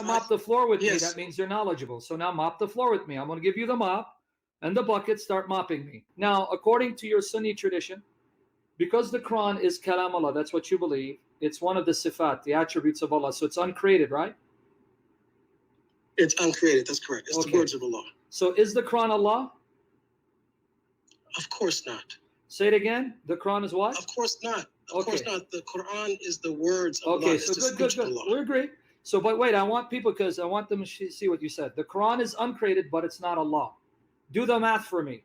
mop the floor with me, Yes. that means you're knowledgeable. So now mop the floor with me. I'm going to give you the mop and the bucket, start mopping me. Now, according to your Sunni tradition, because the Quran is Kalam Allah, that's what you believe, it's one of the sifat, the attributes of Allah, so it's uncreated, right? It's uncreated, that's correct. It's Okay. the words of Allah. So is the Quran Allah? Of course not. Say it again. The Quran is what? Of course not. Of Okay. course not. The Quran is the words of Allah. Okay, It's so the good. speech of Allah. We agree. So, but wait, I want people, because I want them to see what you said. The Quran is uncreated, but it's not Allah. Do the math for me,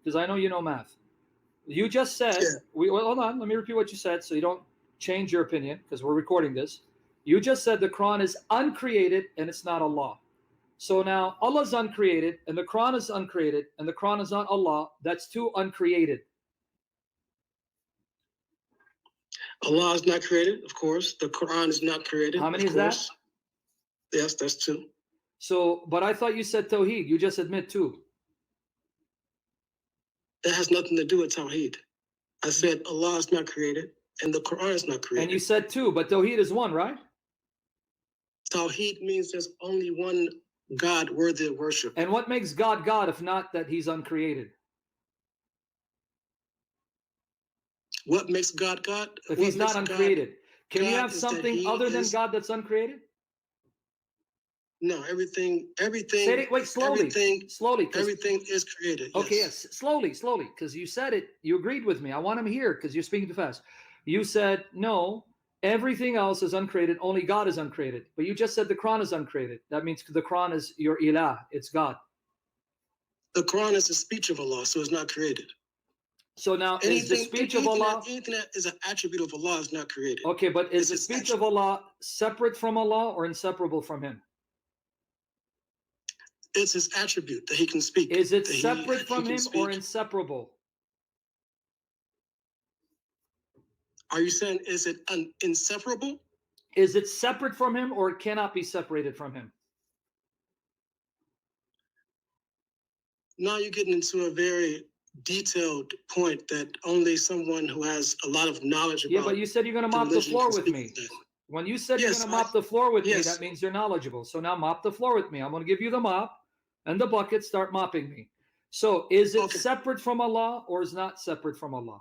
because I know you know math. You just said, Yeah. well, hold on, let me repeat what you said so you don't change your opinion, because we're recording this. You just said the Quran is uncreated and it's not Allah. So now Allah is uncreated and the Quran is uncreated and the Quran is not Allah. That's two uncreated. Allah is not created, of course. The Quran is not created. How many of is that? course. Yes, that's two. So, but I thought you said Tawheed. You just admit two. That has nothing to do with Tawheed. I said Allah is not created and the Quran is not created. And you said two, but Tawheed is one, right? Tawheed means there's only one God worthy of worship. And what makes God God if not that he's uncreated? What makes God God? If What he's not makes uncreated. Can God you have is that something he other than is- God that's uncreated? No, everything. Say it, wait, slowly. Slowly. Everything is created. Okay, yes. yes, slowly, because you said it, you agreed with me. I want him here because you're speaking too fast. You said, no, everything else is uncreated, only God is uncreated. But you just said the Quran is uncreated. That means the Quran is your ilah, it's God. The Quran is the speech of Allah, so it's not created. So now, is the speech of Allah... Anything that is an attribute of Allah is not created. Okay, but is It's the his speech attribute. of Allah separate from Allah or inseparable from him? It's his attribute that he can speak. Is it that he separate from can him speak. or inseparable? Are you saying, is it inseparable? Is it separate from him or it cannot be separated from him? Now you're getting into a very detailed point that only someone who has a lot of knowledge about. Yeah, but you said you're going to mop the religion floor can with speak me. to that. When you said Yes, you're going to mop the floor with me, yes. that means you're knowledgeable. So now mop the floor with me. I'm going to give you the mop and the bucket, start mopping me. So is it Okay. separate from Allah or is not separate from Allah?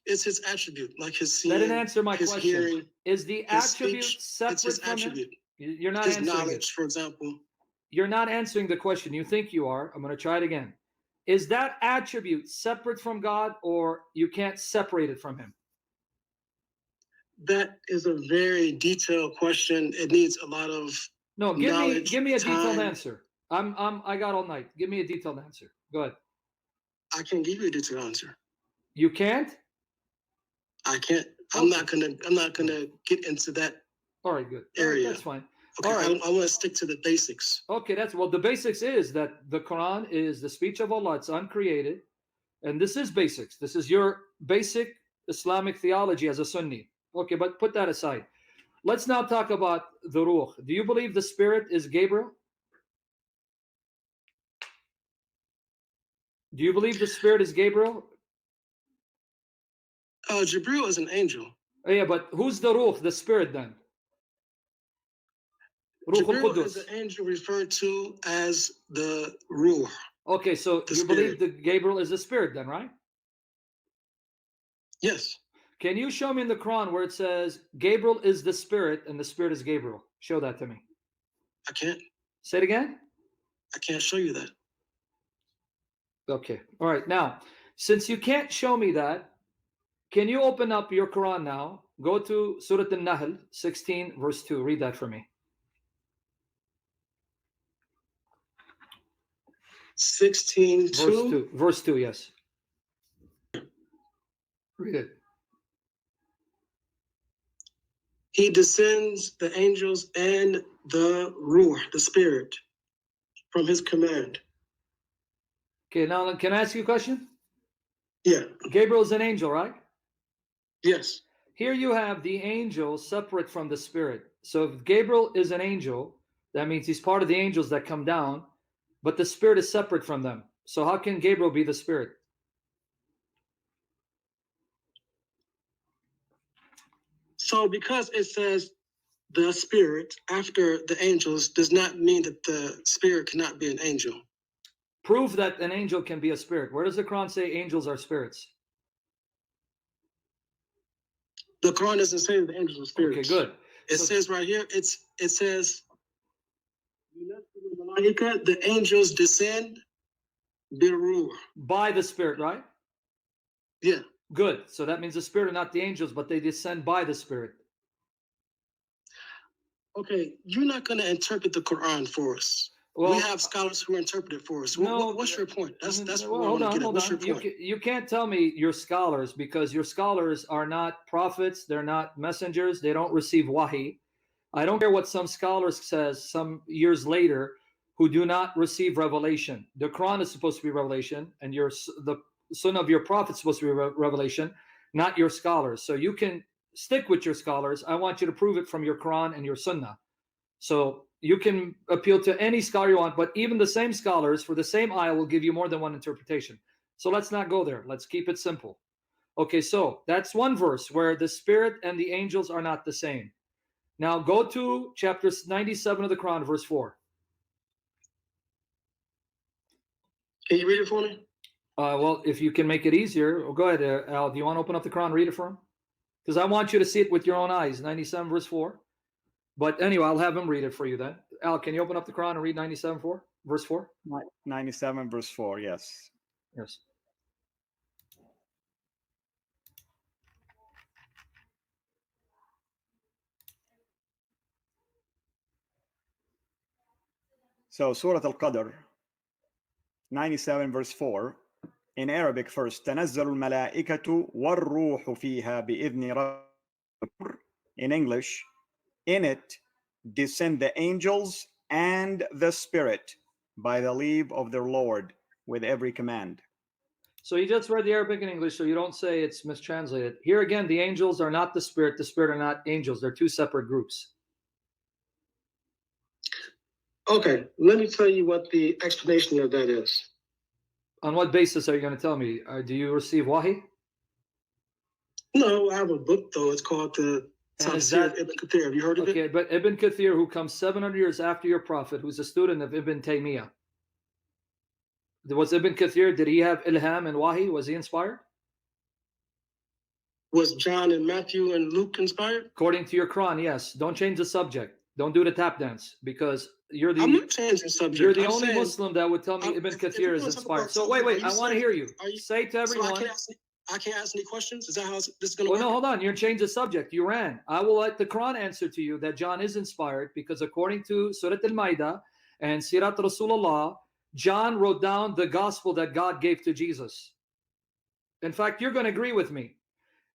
It's his attribute, like his seeing, That didn't answer my his question. hearing, Is the his attribute speech. separate It's his from attribute. him? You're not His answering knowledge, it. for example. You're not answering the question. You think you are. I'm going to try it again. Is that attribute separate from God or you can't separate it from him? That is a very detailed question. It needs a lot of No, knowledge, give me a detailed time. answer. I got all night. Give me a detailed answer. Go ahead. I can give you a detailed answer. You can't? I can't. I'm not gonna get into that All right, good. All right, area. that's fine. Okay, All right. I want to stick to the basics. Okay, well, the basics is that the Quran is the speech of Allah. It's uncreated. And this is basics. This is your basic Islamic theology as a Sunni. Okay, but put that aside. Let's now talk about the Ruh. Do you believe the Spirit is Gabriel? Do you believe the Spirit is Gabriel? Gabriel is an angel. Oh, yeah, but who's the Ruh, the Spirit then? Ruh Gabriel al-Qudus. is an angel referred to as the Ruh. Okay, so The you believe that Gabriel is the Spirit then, right? Yes. Can you show me in the Quran where it says Gabriel is the Spirit and the Spirit is Gabriel? Show that to me. I can't. Say it again. I can't show you that. Okay. All right. Now, since you can't show me that, can you open up your Quran now? Go to Surah An-Nahl 16 verse 2. Read that for me. 16 Verse 2. Verse 2, yes. Read it. He descends the angels and the Ruh, the Spirit, from his command. Okay, now can I ask you a question? Yeah. Gabriel is an angel, right? Yes. Here you have the angel separate from the Spirit. So if Gabriel is an angel, that means he's part of the angels that come down, but the Spirit is separate from them. So how can Gabriel be the Spirit? So because it says the spirit after the angels does not mean that the spirit cannot be an angel. Prove that an angel can be a spirit. Where does the Quran say angels are spirits? The Quran doesn't say that the angels are spirits. Okay, good. It says right here, it says, the angels descend by the spirit, right? Yeah. Good. So that means the spirit are not the angels, but they descend by the spirit. Okay, you're not going to interpret the Quran for us. Well, we have scholars who interpret it for us. No, what's your point? That's what I want to get at. What's your point? You can't tell me you're scholars, because your scholars are not prophets. They're not messengers. They don't receive wahi. I don't care what some scholars says some years later who do not receive revelation. The Quran is supposed to be revelation, and the Sunnah of your prophet is supposed to be revelation, not your scholars. So you can stick with your scholars. I want you to prove it from your Quran and your Sunnah. So you can appeal to any scholar you want, but even the same scholars for the same ayah will give you more than one interpretation. So let's not go there. Let's keep it simple. Okay, so that's one verse where the spirit and the angels are not the same. Now go to chapter 97 of the Quran, verse 4. Can you read it for me? Well, if you can make it easier, go ahead, Al. Do you want to open up the Quran, read it for him? Because I want you to see it with your own eyes. 97 verse 4. But anyway, I'll have him read it for you then. Al, can you open up the Quran and read 97 verse 4? 97 verse 4, yes. Yes. So Surah Al-Qadr, 97 verse 4. In Arabic first, تنزل الملائكة والروح فيها بإذن ربهم. In English, in it descend the angels and the spirit by the leave of their Lord with every command. So you just read the Arabic and English, so you don't say it's mistranslated. Here again, the angels are not the spirit are not angels. They're two separate groups. Okay, let me tell you what the explanation of that is. On what basis are you going to tell me? Do you receive wahi? No, I have a book, though. It's called the Tafsir Ibn Kathir. Have you heard of it? Okay, but Ibn Kathir, who comes 700 years after your prophet, who's a student of Ibn Taymiyyah. Was Ibn Kathir, did he have ilham and wahi? Was he inspired? Was John and Matthew and Luke inspired? According to your Quran, yes. Don't change the subject. Don't do the tap dance, because you're the. I'm not changing subject. You're the only Muslim that would tell me Ibn Kathir is inspired. So wait. I want to hear you. Say to everyone. So I can't ask any questions? Is that how this is going to work? Well, no, hold on. You're changing the subject. You ran. I will let the Quran answer to you that John is inspired, because according to Surah Al-Ma'idah and Sirat Rasulullah, John wrote down the gospel that God gave to Jesus. In fact, you're going to agree with me.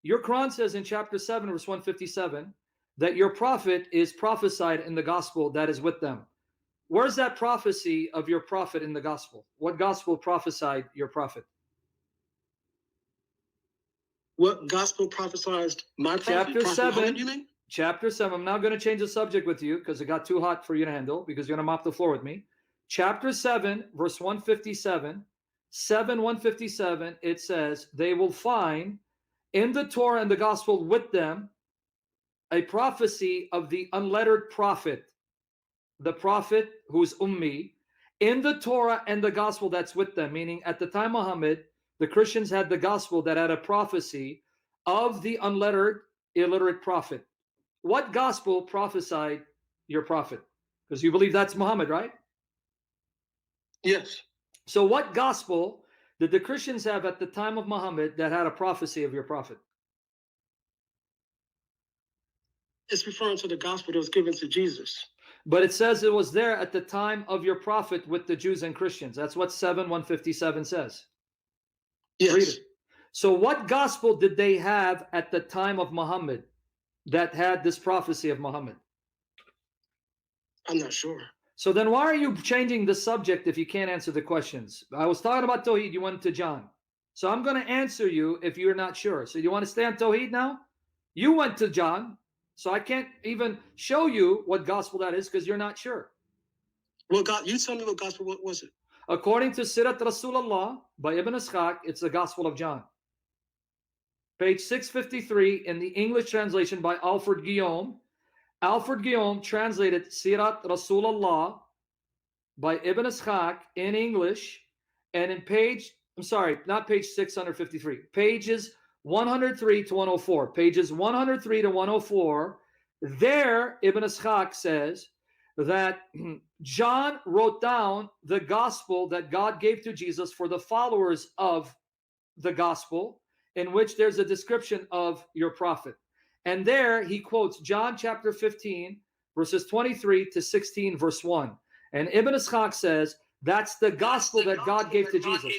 Your Quran says in chapter 7, verse 157, that your prophet is prophesied in the gospel that is with them. Where's that prophecy of your prophet in the gospel? What gospel prophesied your prophet? What gospel prophesied my prophet? Chapter 7. Muhammad, you mean? Chapter 7. I'm now going to change the subject with you because it got too hot for you to handle, because you're going to mop the floor with me. Chapter 7, verse 157. 157, it says, they will find in the Torah and the gospel with them a prophecy of the unlettered prophet, the prophet who's ummi, in the Torah and the gospel that's with them, meaning at the time of Muhammad, the Christians had the gospel that had a prophecy of the unlettered, illiterate prophet. What gospel prophesied your prophet? Because you believe that's Muhammad, right? Yes. So what gospel did the Christians have at the time of Muhammad that had a prophecy of your prophet? It's referring to the gospel that was given to Jesus. But it says it was there at the time of your prophet with the Jews and Christians. That's what 157 says. Yes. Read it. So what gospel did they have at the time of Muhammad that had this prophecy of Muhammad? I'm not sure. So then why are you changing the subject if you can't answer the questions? I was talking about Tawheed, you went to John. So I'm going to answer you if you're not sure. So you want to stay on Tawheed now? You went to John, so I can't even show you what gospel that is because you're not sure. Well, God, you tell me what gospel, what was it? According to Sirat Rasulullah by Ibn Ishaq, it's the Gospel of John. Page 653 in the English translation by Alfred Guillaume. Alfred Guillaume translated Sirat Rasulullah by Ibn Ishaq in English, and in page, I'm sorry, not page 653, pages 103 to 104, pages 103 to 104, there Ibn Ishaq says that John wrote down the gospel that God gave to Jesus for the followers of the gospel, in which there's a description of your prophet. And there he quotes John chapter 15, verses 23 to 16, verse 1. And Ibn Ishaq says that's the gospel that God gave to Jesus.